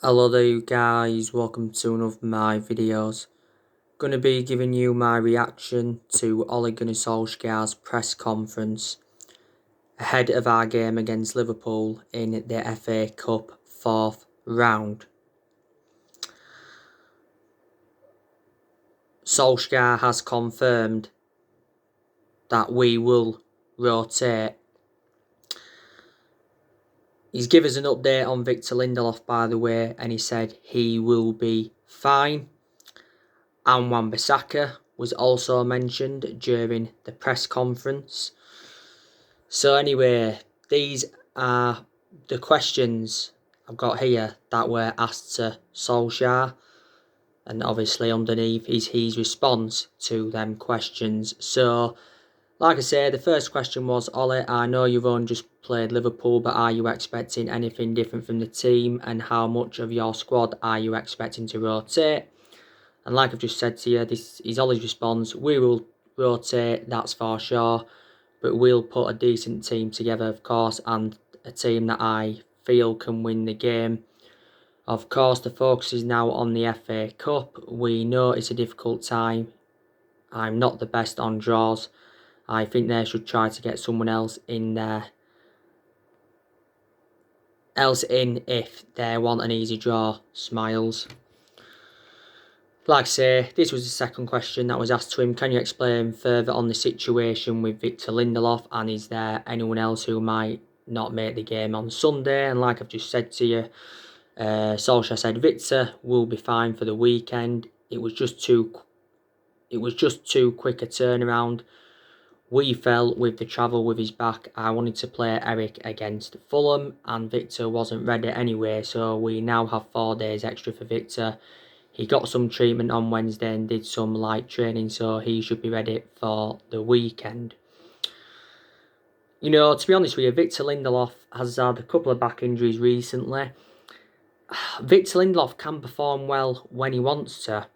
Hello there you guys, welcome to one of my videos. Gonna be giving you my reaction to Ole Gunnar Solskjaer's press conference ahead of our game against Liverpool in the FA Cup 4th round. Solskjaer has confirmed that we will rotate. He's given us an update on Victor Lindelof, by the way, and he said he will be fine. And Wan-Bissaka was also mentioned during the press conference. So anyway, these are the questions I've got here that were asked to Solskjaer, and obviously underneath is his response to them questions. So, like I say, the first question was, Ollie, I know you've only just played Liverpool, but are you expecting anything different from the team, and how much of your squad are you expecting to rotate? And like I've just said to you, this is Ollie's response. We will rotate, that's for sure. But we'll put a decent team together, of course, and a team that I feel can win the game. Of course, the focus is now on the FA Cup. We know it's a difficult time. I'm not the best on draws. I think they should try to get someone else in there. If they want an easy draw. Smiles. Like I say, this was the second question that was asked to him. Can you explain further on the situation with Victor Lindelof, and is there anyone else who might not make the game on Sunday? And like I've just said to you, Solskjaer said Victor will be fine for the weekend. It was just too quick a turnaround. We fell with the travel with his back. I wanted to play Eric against Fulham, and Victor wasn't ready anyway, so we now have 4 days extra for Victor. He got some treatment on Wednesday and did some light training, so he should be ready for the weekend. You know, to be honest with you, Victor Lindelof has had a couple of back injuries recently. Victor Lindelof can perform well when he wants to,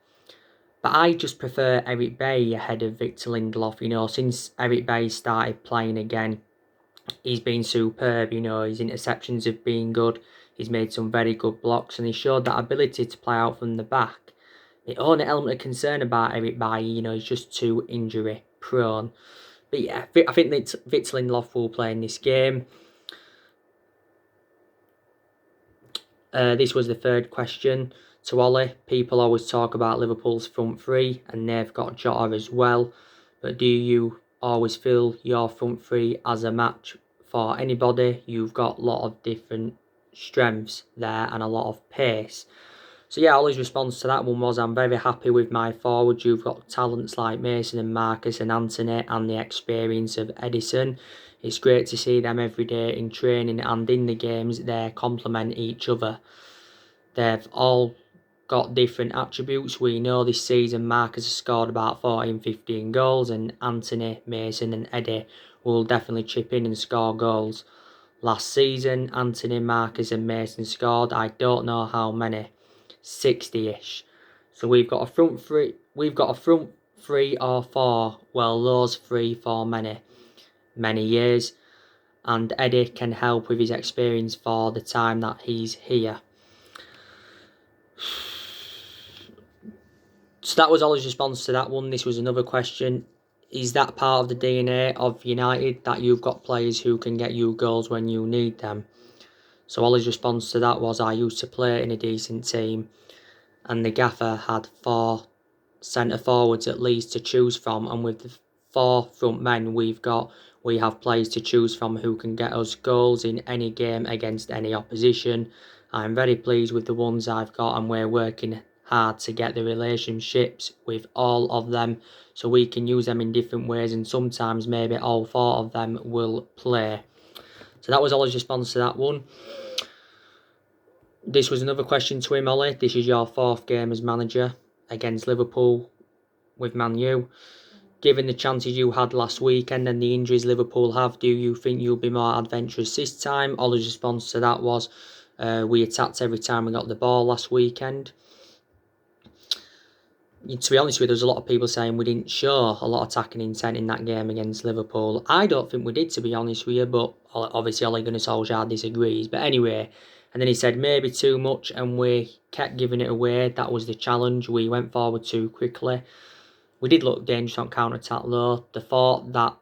but I just prefer Eric Bailly ahead of Victor Lindelof. You know, since Eric Bailly started playing again, he's been superb. You know, his interceptions have been good. He's made some very good blocks, and he showed that ability to play out from the back. The only element of concern about Eric Bailly, you know, he's just too injury prone. But yeah, I think that Victor Lindelof will play in this game. This was the third question to Ollie. People always talk about Liverpool's front three, and they've got Jota as well. But do you always feel your front three as a match for anybody? You've got a lot of different strengths there and a lot of pace. So yeah, Ollie's response to that one was, I'm very happy with my forwards. You've got talents like Mason and Marcus and Anthony, and the experience of Edison. It's great to see them every day in training and in the games. They complement each other. They've all got different attributes. We know this season Marcus has scored about 14-15 goals, and Anthony, Mason and Eddie will definitely chip in and score goals. Last season, Anthony, Marcus and Mason scored, I don't know how many, 60-ish. So we've got a front three or four, well, those three for many years, and Eddie can help with his experience for the time that he's here. So that was Ollie's response to that one. This was another question. Is that part of the DNA of United, that you've got players who can get you goals when you need them? So Ollie's response to that was, I used to play in a decent team, and the gaffer had 4 centre forwards at least to choose from, and with the 4 front men we have players to choose from who can get us goals in any game against any opposition. I'm very pleased with the ones I've got, and we're working hard to get the relationships with all of them so we can use them in different ways, and sometimes maybe all 4 of them will play. So that was Ollie's response to that one. This was another question to him, Ollie. This is your 4th game as manager against Liverpool with Man U. Given the chances you had last weekend and the injuries Liverpool have, do you think you'll be more adventurous this time? Ollie's response to that was, we attacked every time we got the ball last weekend. To be honest with you, there's a lot of people saying we didn't show a lot of attacking intent in that game against Liverpool. I don't think we did, to be honest with you, but obviously Ole Gunnar Solskjaer disagrees. But anyway, And then he said maybe too much and we kept giving it away. That was the challenge. We went forward too quickly. We did look dangerous on counter-attack though. The thought that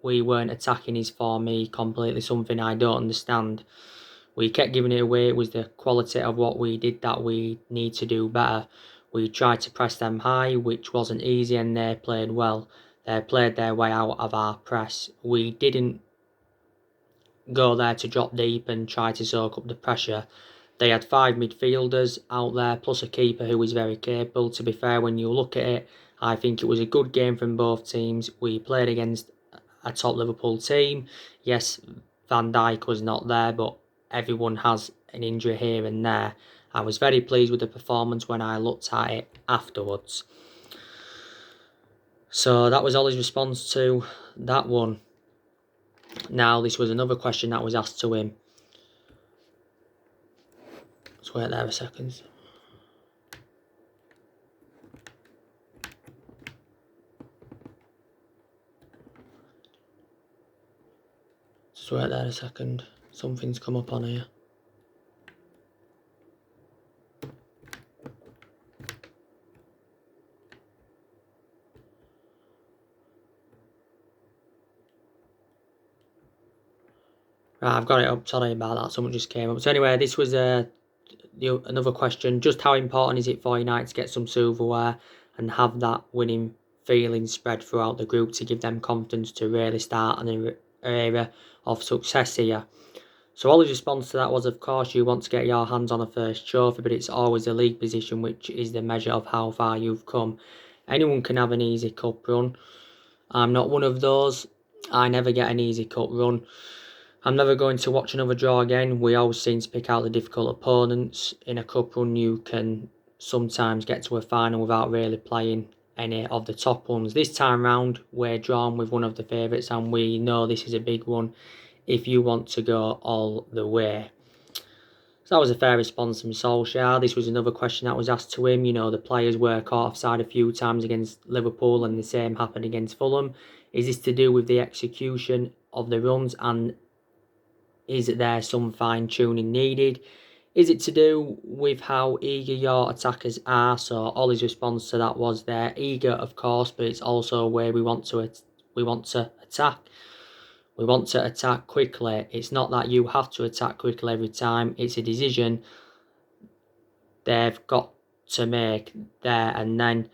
we weren't attacking is for me completely something I don't understand. We kept giving it away. It was the quality of what we did that we need to do better. We tried to press them high, which wasn't easy, and they played well. They played their way out of our press. We didn't go there to drop deep and try to soak up the pressure. They had 5 midfielders out there, plus a keeper who was very capable. To be fair, when you look at it, I think it was a good game from both teams. We played against a top Liverpool team. Yes, Van Dijk was not there, but everyone has an injury here and there. I was very pleased with the performance when I looked at it afterwards. So that was Ollie's response to that one. Now, this was another question that was asked to him. Let's wait there a second. Just wait there a second. Something's come up on here. Right, I've got it up. Sorry about that. Someone just came up. So anyway, this was another question. Just how important is it for United to get some silverware and have that winning feeling spread throughout the group to give them confidence to really start an era of success here? So Ollie's response to that was, of course, you want to get your hands on a first trophy, but it's always the league position which is the measure of how far you've come. Anyone can have an easy cup run. I'm not one of those. I never get an easy cup run. I'm never going to watch another draw again. We always seem to pick out the difficult opponents. In a cup run, you can sometimes get to a final without really playing any of the top ones. This time round, we're drawn with one of the favourites, and we know this is a big one if you want to go all the way. So that was a fair response from Solskjaer. This was another question that was asked to him. You know, the players were caught offside a few times against Liverpool, and the same happened against Fulham. Is this to do with the execution of the runs, and is there some fine-tuning needed? Is it to do with how eager your attackers are? So Ollie's response to that was they're eager, of course, but it's also where we want to attack. We want to attack quickly. It's not that you have to attack quickly every time. It's a decision they've got to make there and then.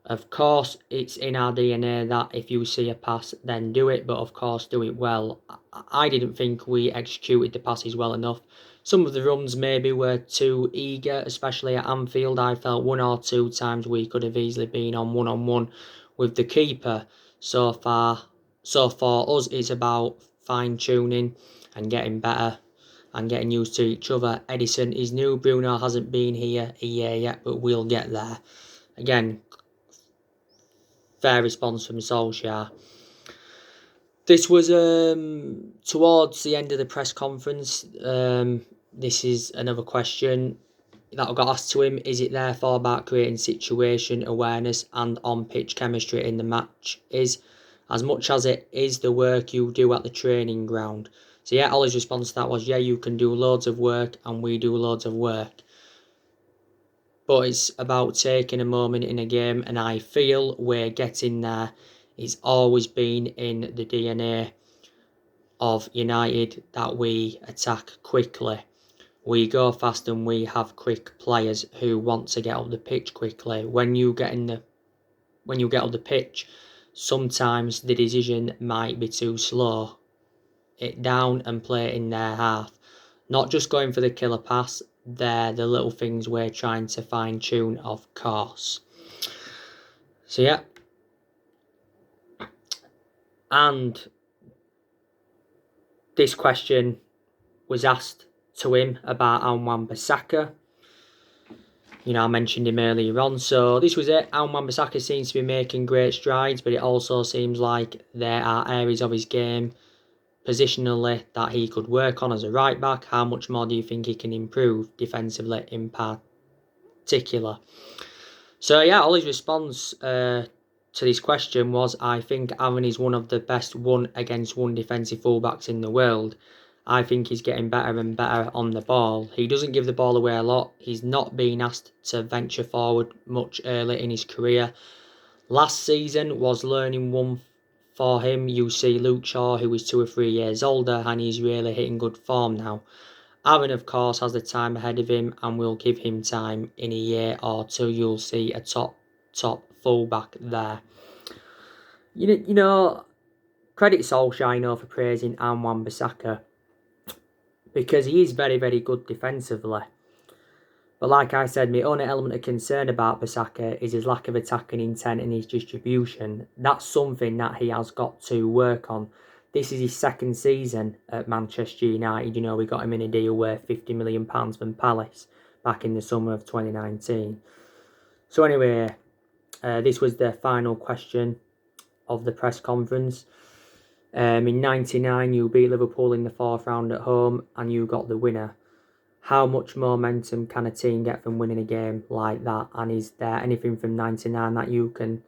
Of course, it's in our DNA that if you see a pass, then do it. But of course, do it well. I didn't think we executed the passes well enough. Some of the runs maybe were too eager, especially at Anfield. I felt 1 or 2 times we could have easily been on one with the keeper. So for us, it's about fine-tuning and getting better and getting used to each other. Edison is new. Bruno hasn't been here a year yet, but we'll get there. Again, fair response from Solskjaer. This was towards the end of the press conference. This is another question that got asked to him. Is it therefore about creating situation awareness and on-pitch chemistry in the match? Is as much as it is the work you do at the training ground. So yeah, Ollie's response to that was, yeah, you can do loads of work and we do loads of work. But it's about taking a moment in a game, and I feel we're getting there. It's always been in the DNA of United that we attack quickly. We go fast and we have quick players who want to get up the pitch quickly. When you get up the pitch, sometimes the decision might be too slow. It down and play it in their half. Not just going for the killer pass. They're the little things we're trying to fine tune, of course. So yeah. And this question was asked to him about Wan-Bissaka. You know, I mentioned him earlier on. So this was it. Wan-Bissaka seems to be making great strides, but it also seems like there are areas of his game positionally that he could work on as a right back. How much more do you think he can improve defensively in particular? So yeah, Ollie's response to this question was, I think Aaron is one of the best 1-against-1 defensive fullbacks in the world. I think he's getting better and better on the ball. He doesn't give the ball away a lot. He's not being asked to venture forward much early in his career. Last season was learning one for him. You see Luke Shaw, who is 2 or 3 years older, and he's really hitting good form now. Aaron, of course, has the time ahead of him, and we'll give him time. In a year or two, you'll see a top fullback there. You know, credit Solskjaer, for praising Wan-Bissaka, because he is very, very good defensively. But like I said, my only element of concern about Bissaka is his lack of attacking intent and his distribution. That's something that he has got to work on. This is his second season at Manchester United. You know, we got him in a deal worth £50 million from Palace back in the summer of 2019. So anyway, this was the final question of the press conference. In 99, you beat Liverpool in the 4th round at home and you got the winner. How much momentum can a team get from winning a game like that? And is there anything from 99 that you can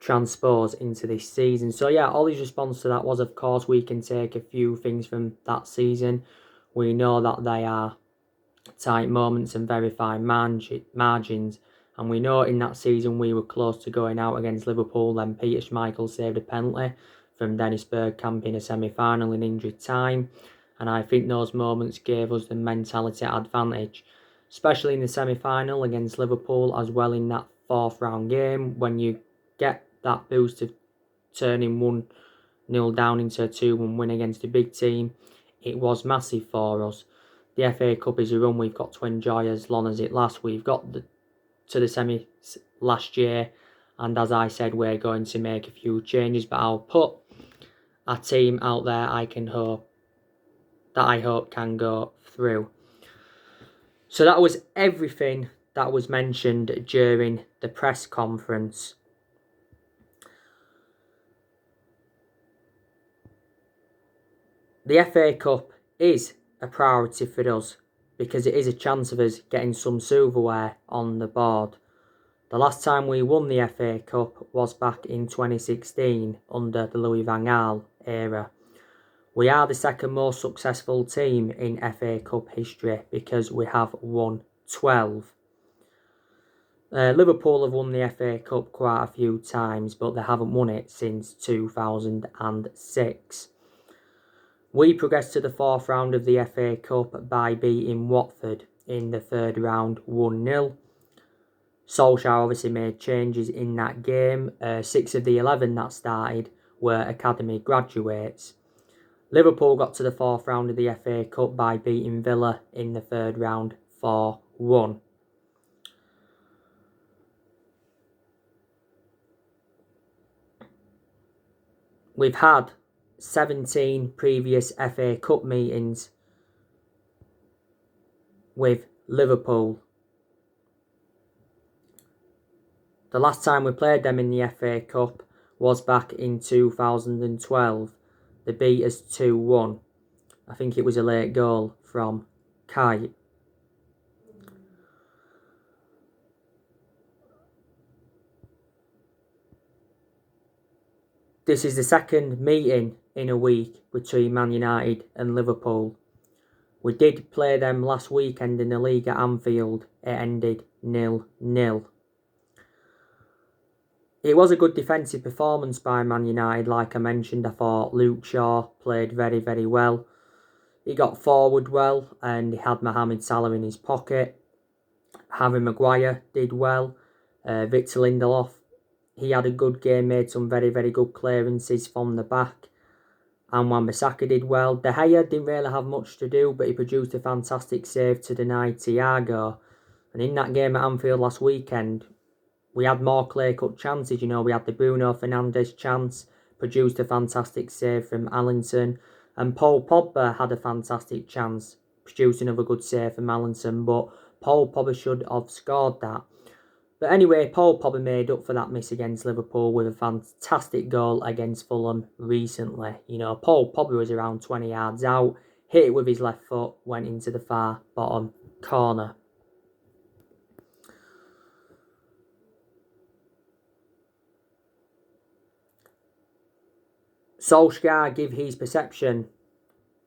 transpose into this season? So yeah, Ollie's response to that was, of course, we can take a few things from that season. We know that they are tight moments and very fine margins. And we know in that season we were close to going out against Liverpool. Then Peter Schmeichel saved a penalty from Dennis Bergkamp in a semi-final in injury time. And I think those moments gave us the mentality advantage, especially in the semi-final against Liverpool, as well in that 4th round game, when you get that boost of turning 1-0 down into a 2-1 win against a big team. It was massive for us. The FA Cup is a run we've got to enjoy as long as it lasts. We've got to the semi last year, and as I said, we're going to make a few changes, but I'll put a team out there I hope can go through. So that was everything that was mentioned during the press conference. The FA Cup is a priority for us because it is a chance of us getting some silverware on the board. The last time we won the FA Cup was back in 2016 under the Louis van Gaal era. We are the second most successful team in FA Cup history because we have won 12. Liverpool have won the FA Cup quite a few times, but they haven't won it since 2006. We progressed to the 4th round of the FA Cup by beating Watford in the 3rd round 1-0. Solskjaer obviously made changes in that game. 6 of the 11 that started were academy graduates. Liverpool got to the 4th round of the FA Cup by beating Villa in the 3rd round 4-1. We've had 17 previous FA Cup meetings with Liverpool. The last time we played them in the FA Cup was back in 2012. They beat us 2-1. I think it was a late goal from Kite. This is the second meeting in a week between Man United and Liverpool. We did play them last weekend in the league at Anfield. It ended 0-0. It was a good defensive performance by Man United. Like I mentioned, I thought Luke Shaw played very, very well. He got forward well and he had Mohamed Salah in his pocket. Harry Maguire did well. Victor Lindelof, he had a good game, made some very, very good clearances from the back. And Wan-Bissaka did well. De Gea didn't really have much to do, but he produced a fantastic save to deny Thiago. And in that game at Anfield last weekend, we had more clear-cut chances. You know, we had the Bruno Fernandes chance, produced a fantastic save from Allinson. And Paul Pogba had a fantastic chance, produced another good save from Allinson. But Paul Pogba should have scored that. But anyway, Paul Pogba made up for that miss against Liverpool with a fantastic goal against Fulham recently. You know, Paul Pogba was around 20 yards out, hit it with his left foot, went into the far bottom corner. Solskjaer give his perception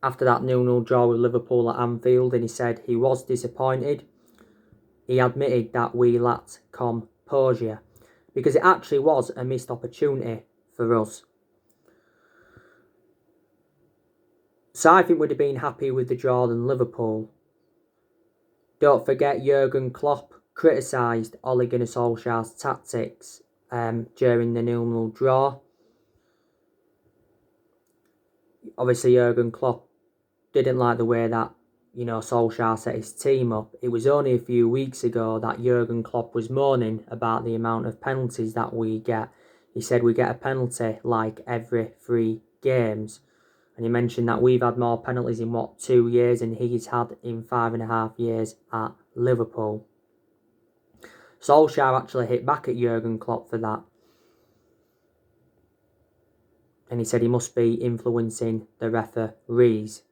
after that 0-0 draw with Liverpool at Anfield, and he said he was disappointed. He admitted that we lacked composure, because it actually was a missed opportunity for us. So I think we'd have been happy with the draw than Liverpool. Don't forget, Jurgen Klopp criticised Ole Gunnar Solskjaer's tactics during the 0-0 draw. Obviously, Jurgen Klopp didn't like the way that, Solskjaer set his team up. It was only a few weeks ago that Jurgen Klopp was moaning about the amount of penalties that we get. He said we get a penalty like every 3 games. And he mentioned that we've had more penalties in, 2 years than he's had in 5.5 years at Liverpool. Solskjaer actually hit back at Jurgen Klopp for that. And he said he must be influencing the referees.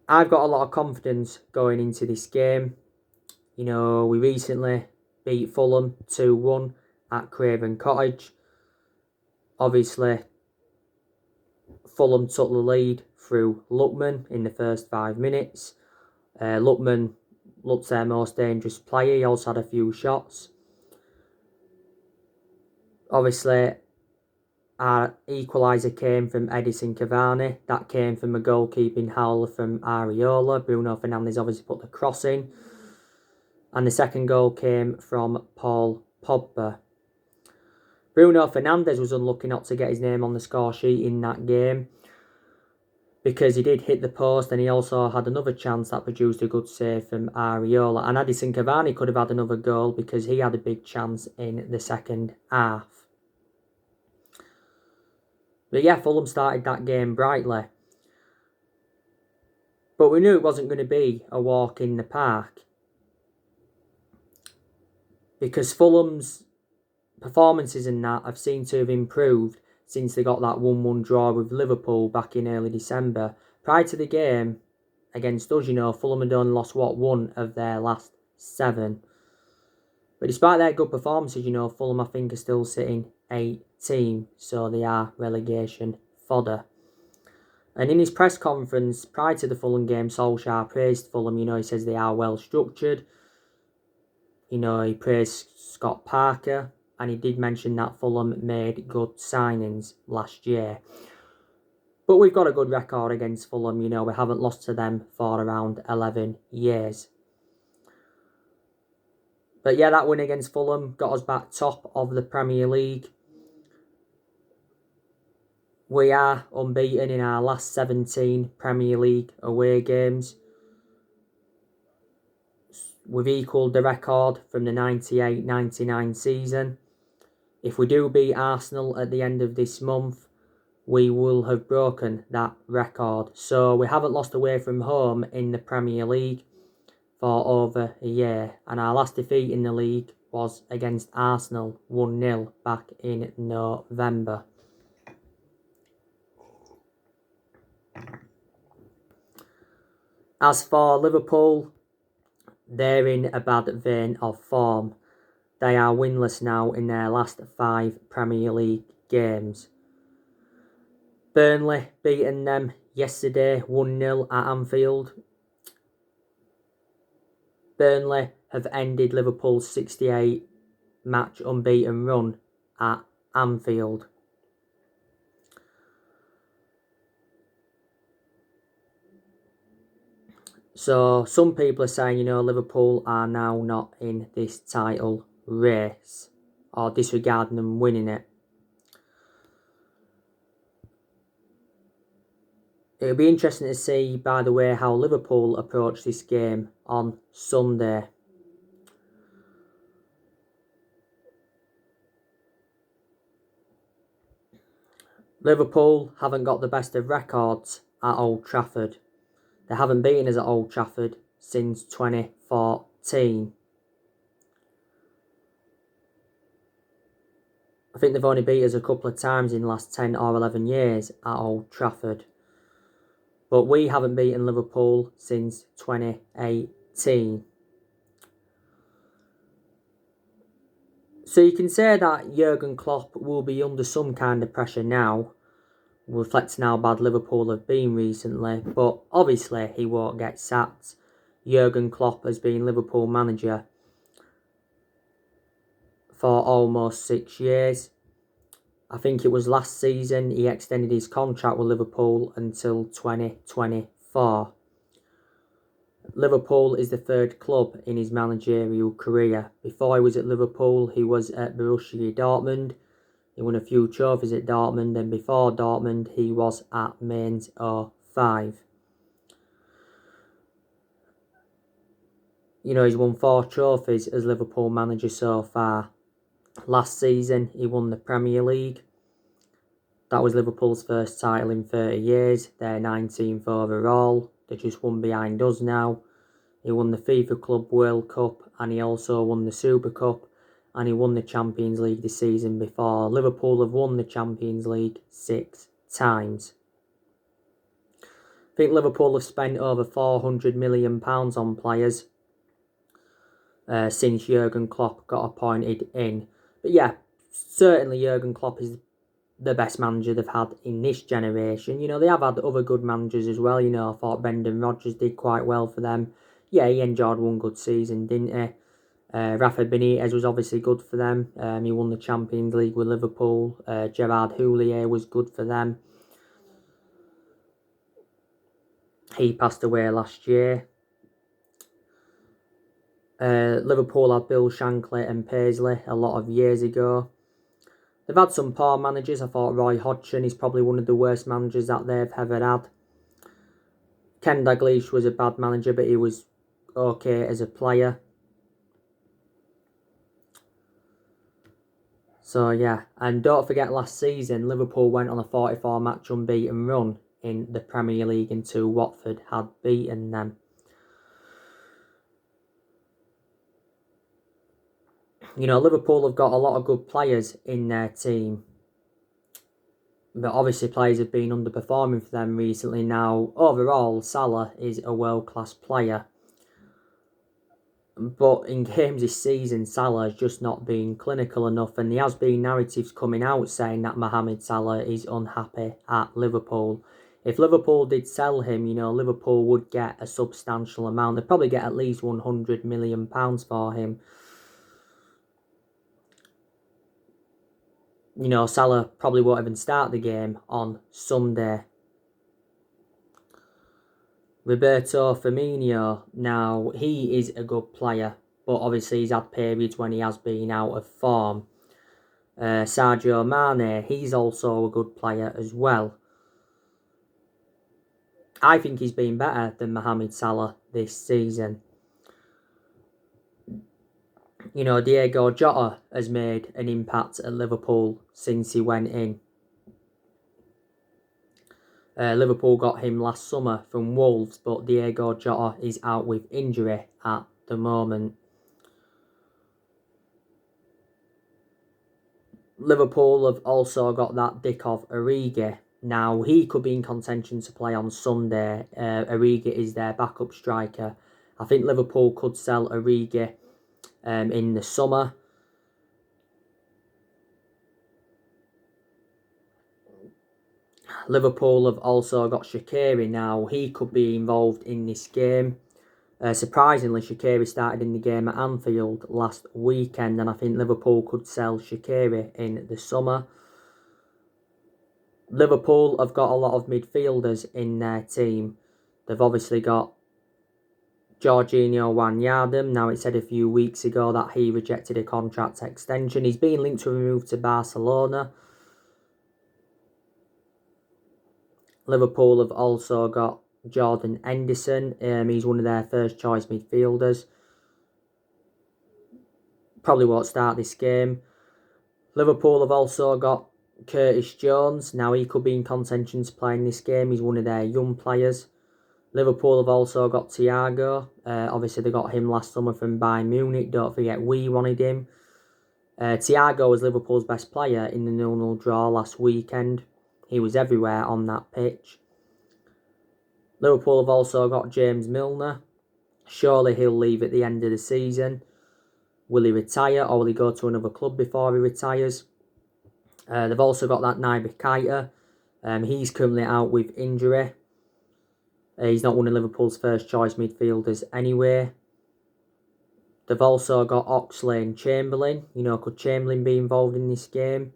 I've got a lot of confidence going into this game. We recently beat Fulham 2-1 at Craven Cottage. Obviously, Fulham took the lead through Lookman in the first 5 minutes. Lookman looked their most dangerous player. He also had a few shots. Obviously, our equaliser came from Edison Cavani. That came from a goalkeeping howler from Areola. Bruno Fernandes obviously put the cross in. And the second goal came from Paul Pogba. Bruno Fernandes was unlucky not to get his name on the score sheet in that game, because he did hit the post, and he also had another chance that produced a good save from Areola. And Edison Cavani could have had another goal because he had a big chance in the second half. But yeah, Fulham started that game brightly. But we knew it wasn't going to be a walk in the park, because Fulham's performances in that have seemed to have improved since they got that 1-1 draw with Liverpool back in early December. Prior to the game against us, Fulham had only lost, 1 of their last 7. But despite their good performances, Fulham, I think, are still sitting 18th, so they are relegation fodder. And in his press conference prior to the Fulham game, Solskjaer praised Fulham. He says they are well structured. He praised Scott Parker, and he did mention that Fulham made good signings last year. But we've got a good record against Fulham. We haven't lost to them for around 11 years. But yeah, that win against Fulham got us back top of the Premier League. We are unbeaten in our last 17 Premier League away games. We've equalled the record from the 98-99 season. If we do beat Arsenal at the end of this month, we will have broken that record. So we haven't lost away from home in the Premier League for over a year. And our last defeat in the league was against Arsenal, 1-0 back in November. As for Liverpool, they're in a bad vein of form. They are winless now in their last 5 Premier League games. Burnley beaten them yesterday 1-0 at Anfield. Burnley have ended Liverpool's 68-match unbeaten run at Anfield. So some people are saying, Liverpool are now not in this title race, or disregarding them winning it. It'll be interesting to see, by the way, how Liverpool approach this game on Sunday. Liverpool haven't got the best of records at Old Trafford. They haven't beaten us at Old Trafford since 2014. I think they've only beat us a couple of times in the last 10 or 11 years at Old Trafford. But we haven't beaten Liverpool since 2018. So you can say that Jurgen Klopp will be under some kind of pressure now. reflecting how bad Liverpool have been recently. But obviously he won't get sacked. Jurgen Klopp has been Liverpool manager for almost 6 years. I think it was last season he extended his contract with Liverpool until 2024. Liverpool is the third club in his managerial career. Before he was at Liverpool, he was at Borussia Dortmund. He won a few trophies at Dortmund, and before Dortmund, he was at Mainz 05. He's won 4 trophies as Liverpool manager so far. Last season, he won the Premier League. That was Liverpool's first title in 30 years. They're 19th overall. They're just one behind us now. He won the FIFA Club World Cup, and he also won the Super Cup, and he won the Champions League the season before. Liverpool have won the Champions League 6 times. I think Liverpool have spent over £400 million on players since Jurgen Klopp got appointed in. But yeah, certainly Jurgen Klopp is the best manager they've had in this generation. They have had other good managers as well. I thought Brendan Rodgers did quite well for them. Yeah, he enjoyed one good season, didn't he? Rafa Benitez was obviously good for them. He won the Champions League with Liverpool. Gerard Houllier was good for them. He passed away last year. Liverpool had Bill Shankly and Paisley a lot of years ago. They've had some poor managers. I thought Roy Hodgson is probably one of the worst managers that they've ever had. Ken Dalglish was a bad manager, but he was okay as a player. So yeah, and don't forget last season, Liverpool went on a 44-match unbeaten run in the Premier League until Watford had beaten them. Liverpool have got a lot of good players in their team. But obviously players have been underperforming for them recently now. Overall, Salah is a world-class player. But in games this season, Salah has just not been clinical enough. And there has been narratives coming out saying that Mohamed Salah is unhappy at Liverpool. If Liverpool did sell him, Liverpool would get a substantial amount. They'd probably get at least £100 million for him. Salah probably won't even start the game on Sunday. Roberto Firmino, now he is a good player, but obviously he's had periods when he has been out of form. Sadio Mane, he's also a good player as well. I think he's been better than Mohamed Salah this season. Diego Jota has made an impact at Liverpool since he went in. Liverpool got him last summer from Wolves, but Diego Jota is out with injury at the moment. Liverpool have also got that Dickov Origi. Now, he could be in contention to play on Sunday. Origi is their backup striker. I think Liverpool could sell Origi in the summer. Liverpool have also got Shaqiri now. He could be involved in this game. Surprisingly, Shaqiri started in the game at Anfield last weekend, and I think Liverpool could sell Shaqiri in the summer. Liverpool have got a lot of midfielders in their team. They've obviously got Jorginho Wijnaldum. Now, it said a few weeks ago that he rejected a contract extension. He's been linked to a move to Barcelona. Liverpool have also got Jordan Henderson. He's one of their first choice midfielders. Probably won't start this game. Liverpool have also got Curtis Jones. Now, he could be in contention to play in this game. He's one of their young players. Liverpool have also got Thiago. Obviously, they got him last summer from Bayern Munich. Don't forget, we wanted him. Thiago was Liverpool's best player in the 0-0 draw last weekend. He was everywhere on that pitch. Liverpool have also got James Milner. Surely he'll leave at the end of the season. Will he retire or will he go to another club before he retires? They've also got that Naby Keita. He's currently out with injury. He's not one of Liverpool's first choice midfielders anyway. They've also got Oxley and Chamberlain. Could Chamberlain be involved in this game?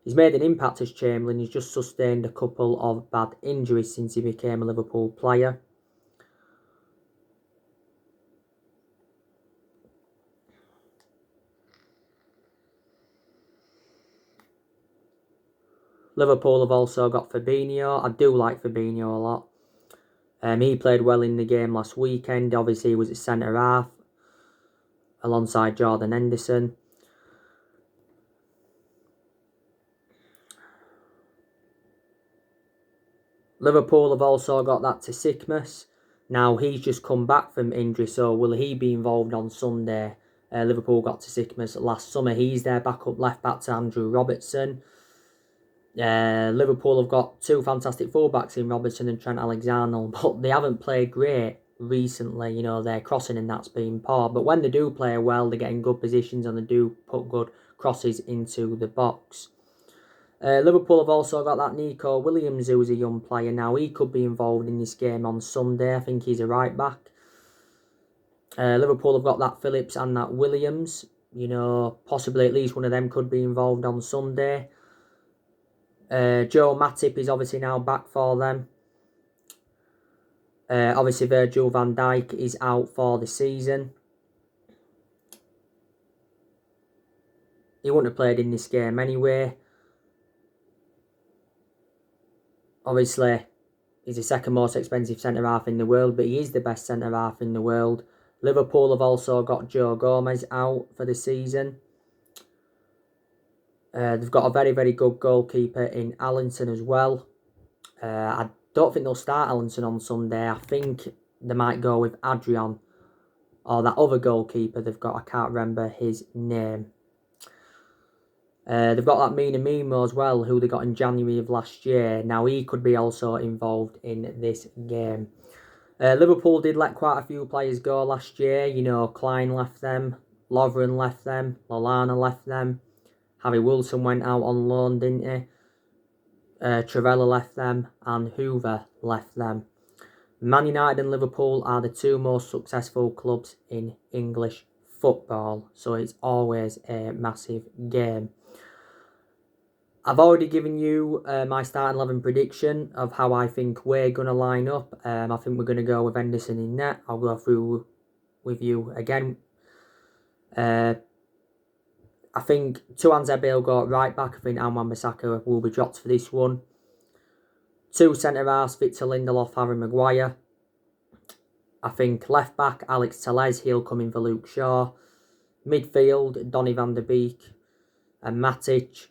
He's made an impact as Chamberlain. He's just sustained a couple of bad injuries since he became a Liverpool player. Liverpool have also got Fabinho. I do like Fabinho a lot. He played well in the game last weekend. Obviously, he was a centre-half alongside Jordan Henderson. Liverpool have also got that to Sickmas. Now, he's just come back from injury, so will he be involved on Sunday? Liverpool got to Sickmas last summer. He's their backup left-back to Andrew Robertson. Liverpool have got two fantastic fullbacks in Robertson and Trent Alexander-Arnold, but they haven't played great recently. Their crossing and that's been poor. But when they do play well, they get in good positions and they do put good crosses into the box. Liverpool have also got that Nico Williams, who's a young player now. He could be involved in this game on Sunday. I think he's a right back. Liverpool have got that Phillips and that Williams. Possibly at least one of them could be involved on Sunday. Joe Matip is obviously now back for them. Obviously, Virgil van Dijk is out for the season. He wouldn't have played in this game anyway. Obviously, he's the second most expensive centre-half in the world, but he is the best centre-half in the world. Liverpool have also got Joe Gomez out for the season. They've got a very, very good goalkeeper in Allinson as well. I don't think they'll start Allinson on Sunday. I think they might go with Adrian or that other goalkeeper they've got. I can't remember his name. They've got that Mina Mimo as well, who they got in January of last year. Now, he could be also involved in this game. Liverpool did let quite a few players go last year. Klein left them, Lovren left them, Lallana left them. Harry Wilson went out on loan, didn't he? Trevella left them, and Hoover left them. Man United and Liverpool are the two most successful clubs in English football, so it's always a massive game. I've already given you my starting 11 prediction of how I think we're going to line up. I think we're going to go with Henderson in net. I'll go through with you again. I think Tuanzebe will go right back. I think Wan-Bissaka will be dropped for this one. Two centre-halves, Victor Lindelof, Harry Maguire. I think left back, Alex Telles, he'll come in for Luke Shaw. Midfield, Donny van der Beek and Matic.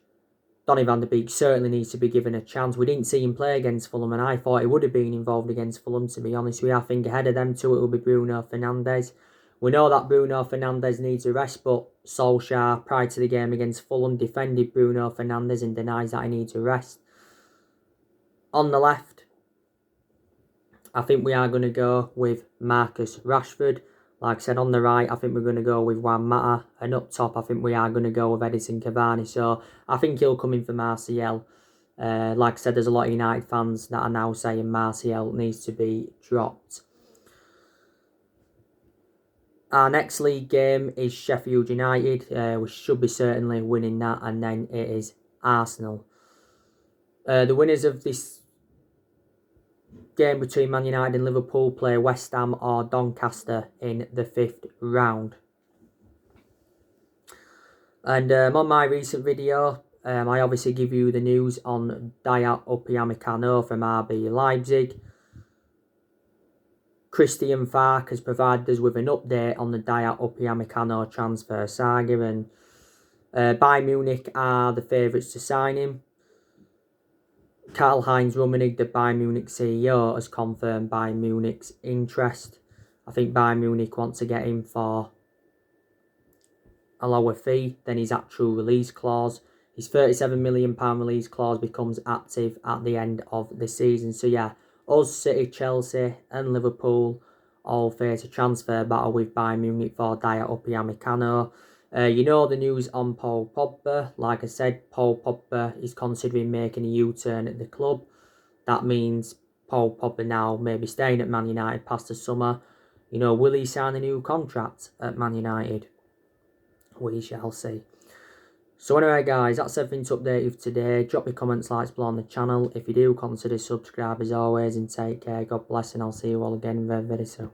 Donny van der Beek certainly needs to be given a chance. We didn't see him play against Fulham, and I thought he would have been involved against Fulham, to be honest with you. I think ahead of them two, it will be Bruno Fernandes. We know that Bruno Fernandes needs a rest, but Solskjaer, prior to the game against Fulham, defended Bruno Fernandes and denies that he needs a rest. On the left, I think we are going to go with Marcus Rashford. Like I said, on the right, I think we're going to go with Juan Mata. And up top, I think we are going to go with Edison Cavani. So I think he'll come in for Martial. Like I said, there's a lot of United fans that are now saying Martial needs to be dropped. Our next league game is Sheffield United. We should be certainly winning that. And then it is Arsenal. The winners of this game between Man United and Liverpool play West Ham or Doncaster in the 5th round. And on my recent video, I obviously give you the news on Dayot Upamecano from RB Leipzig. Christian Falk has provided us with an update on the Dayot Upamecano transfer saga, and Bayern Munich are the favourites to sign him. Karl-Heinz Rummenigge, the Bayern Munich CEO, has confirmed Bayern Munich's interest. I think Bayern Munich want to get him for a lower fee than his actual release clause. His £37 million release clause becomes active at the end of the season. So yeah, us, City, Chelsea and Liverpool all face a transfer battle with Bayern Munich for Dayot Upamecano. You know the news on Paul Pogba. Like I said, Paul Pogba is considering making a U-turn at the club. that means Paul Pogba now may be staying at Man United past the summer. You know, will he sign a new contract at Man United? We shall see. So anyway guys, that's everything to update you for today. Drop your comments, likes below on the channel. If you do, consider subscribe as always, and take care. God bless, and I'll see you all again very, very soon.